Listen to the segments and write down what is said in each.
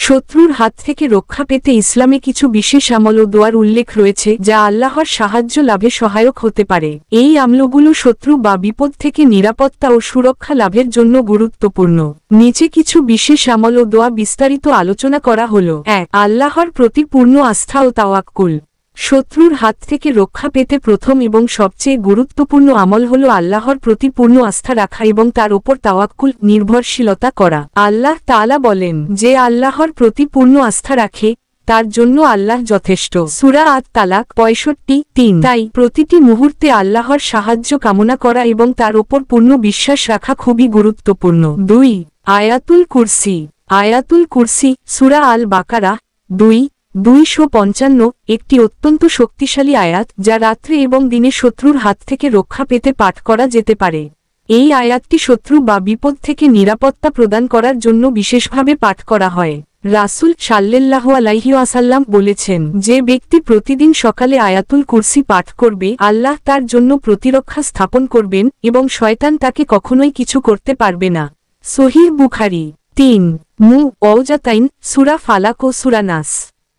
শত্রুর হাত থেকে রক্ষা পেতে ইসলামে কিছু বিশেষ আমল ও দোয়ার উল্লেখ রয়েছে যা আল্লাহর সাহায্য লাভে সহায়ক হতে পারে। এই আমলগুলো শত্রু বা বিপদ থেকে নিরাপত্তা ও সুরক্ষা লাভের জন্য গুরুত্বপূর্ণ। নিচে কিছু বিশেষ আমল ও দোয়া বিস্তারিত আলোচনা করা হল। ১. আল্লাহর প্রতি পূর্ণ আস্থা ও তাওয়াক্কুল। শত্রুর হাত থেকে রক্ষা পেতে প্রথম এবং সবচেয়ে গুরুত্বপূর্ণ আমল হল আল্লাহর প্রতি পূর্ণ আস্থা রাখা এবং তার ওপর তাওয়াক্কুল নির্ভরশীলতা করা। আল্লাহ তাআলা বলেন, যে আল্লাহর প্রতি পূর্ণ আস্থা রাখে তার জন্য আল্লাহ যথেষ্ট। সূরা আত-তালাক ৬৫:৩। তাই প্রতিটি মুহূর্তে আল্লাহর সাহায্য কামনা করা এবং তার ওপর পূর্ণ বিশ্বাস রাখা খুবই গুরুত্বপূর্ণ। ২. আয়াতুল কুরসি। আয়াতুল কুরসি সূরা আল-বাকারা ২:২৫৫ একটি অত্যন্ত শক্তিশালী আয়াত যা রাত্রে এবং দিনে শত্রুর হাত থেকে রক্ষা পেতে পাঠ করা যেতে পারে। এই আয়াতটি শত্রু বা বিপদ থেকে নিরাপত্তা প্রদান করার জন্য বিশেষভাবে পাঠ করা হয়। রাসূল সাল্লাল্লাহু আলাইহি ওয়াসাল্লাম বলেছেন, যে ব্যক্তি প্রতিদিন সকালে আয়াতুল কুরসি পাঠ করবে আল্লাহ তার জন্য প্রতিরক্ষা স্থাপন করবেন এবং শয়তান তাকে কখনোই কিছু করতে পারবে না। সহিহ বুখারী। ৩. মুআউযাতাইন সূরা ফালাক ও সূরা নাস।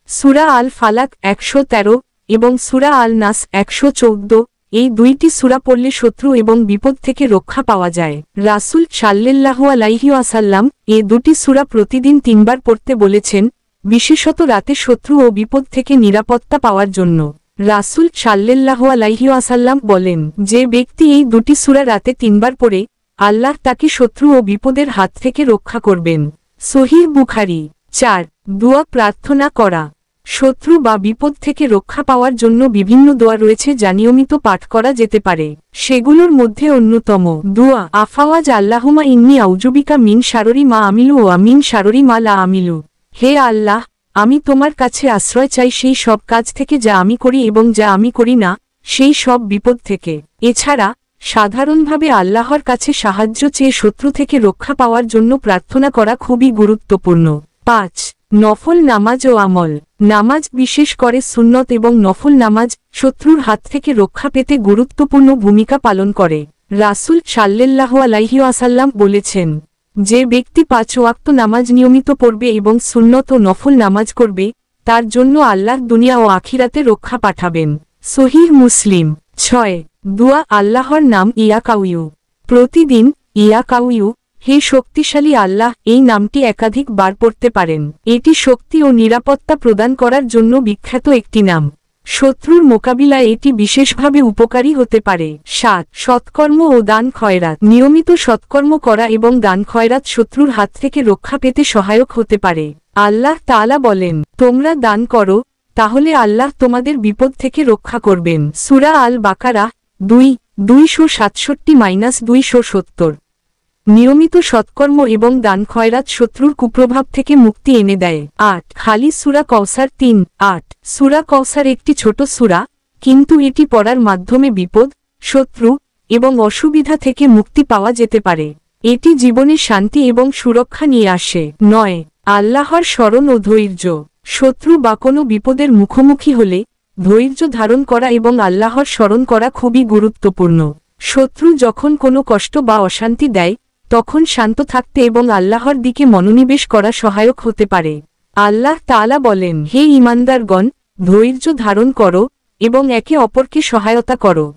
সূরা আল ফালাক ১১৩ এবং সূরা আল নাস ১১৪, এই দুইটি সূরা পড়লে শত্রু এবং বিপদ থেকে রক্ষা পাওয়া যায়। রাসূল সাল্লাল্লাহু আলাইহি ওয়াসাল্লাম এই দুটি সূরা প্রতিদিন ৩ বার পড়তে বলেছেন, বিশেষত রাতে শত্রু ও বিপদ থেকে নিরাপত্তা পাওয়ার জন্য। রাসূল সাল্লাল্লাহু আলাইহি ওয়াসাল্লাম বলেন, যে ব্যক্তি এই দুটি সূরা রাতে ৩ বার পড়ে আল্লাহ তাকে শত্রু ও বিপদের হাত থেকে রক্ষা করবেন। সহিহ বুখারী। ৪. দোয়া প্রার্থনা করা। শত্রু বা বিপদ থেকে রক্ষা পাওয়ার জন্য বিভিন্ন দোয়া রয়েছে যা নিয়মিত পাঠ করা যেতে পারে। সেগুলোর মধ্যে অন্যতম দোয়া আফাওয়াজ আল্লাহুমা ইন্নী আউযুবিকা মিন শাররি মা আমিলু ওয়া মিন শাররি মা লা আমিলু। হে আল্লাহ, আমি তোমার কাছে আশ্রয় চাই সেই সব কাজ থেকে যা আমি করি এবং যা আমি করি না, সেই সব বিপদ থেকে। এছাড়া সাধারণভাবে আল্লাহর কাছে সাহায্য চেয়ে শত্রু থেকে রক্ষা পাওয়ার জন্য প্রার্থনা করা খুবই গুরুত্বপূর্ণ। ৫. নফল নামাজ ও আমল। নামাজ, বিশেষ করে সুন্নত এবং নফল নামাজ, শত্রুর হাত থেকে রক্ষা পেতে গুরুত্বপূর্ণ ভূমিকা পালন করে। রাসূল সাল্লাল্লাহু আলাইহি ওয়াসাল্লাম বলেছেন, যে ব্যক্তি ৫ ওয়াক্ত নামাজ নিয়মিত পড়বে এবং সুন্নত ও নফল নামাজ করবে তার জন্য আল্লাহ দুনিয়া ও আখিরাতে রক্ষা পাঠাবেন। সহিহ মুসলিম। ৬. দুয়া আল্লাহর নাম ইয়াকাউয়ু। প্রতিদিন ইয়াকাউয়ু, হে শক্তিশালী আল্লাহ, এই নামটি একাধিক বার পড়তে পারেন। এটি শক্তি ও নিরাপত্তা প্রদান করার জন্য বিখ্যাত একটি নাম। শত্রুর মোকাবিলায় এটি বিশেষভাবে উপকারী হতে পারে। ৭. সৎকর্ম ও দান খয়রাত। নিয়মিত সৎকর্ম করা এবং দান খয়রাত শত্রুর হাত থেকে রক্ষা পেতে সহায়ক হতে পারে। আল্লাহ তাআলা বলেন, তোমরা দান করো তাহলে আল্লাহ তোমাদের বিপদ থেকে রক্ষা করবেন। সূরা আল বাকারা ২:২৬৭-২৭০। নিয়মিত সৎকর্ম এবং দান খয়রাত শত্রুর কুপ্রভাব থেকে মুক্তি এনে দেয়। ৮. খালি সূরা কাউসার ৩:৮। সূরা কাউসার একটি ছোট সূরা, কিন্তু এটি পড়ার মাধ্যমে বিপদ, শত্রু এবং অসুবিধা থেকে মুক্তি পাওয়া যেতে পারে। এটি জীবনে শান্তি এবং সুরক্ষা নিয়ে আসে। ৯. আল্লাহর স্মরণ ও ধৈর্য। শত্রু বা কোনো বিপদের মুখোমুখি হলে ধৈর্য ধারণ করা এবং আল্লাহর স্মরণ করা খুবই গুরুত্বপূর্ণ। শত্রু যখন কোনো কষ্ট বা অশান্তি দেয় তখন শান্ত থাকতে এবং আল্লাহর দিকে মনোনিবেশ করা সহায়ক হতে পারে। আল্লাহ তাআলা বলেন, হে ঈমানদারগণ, ধৈর্য ধারণ করো এবং একে অপরকে সহায়তা করো।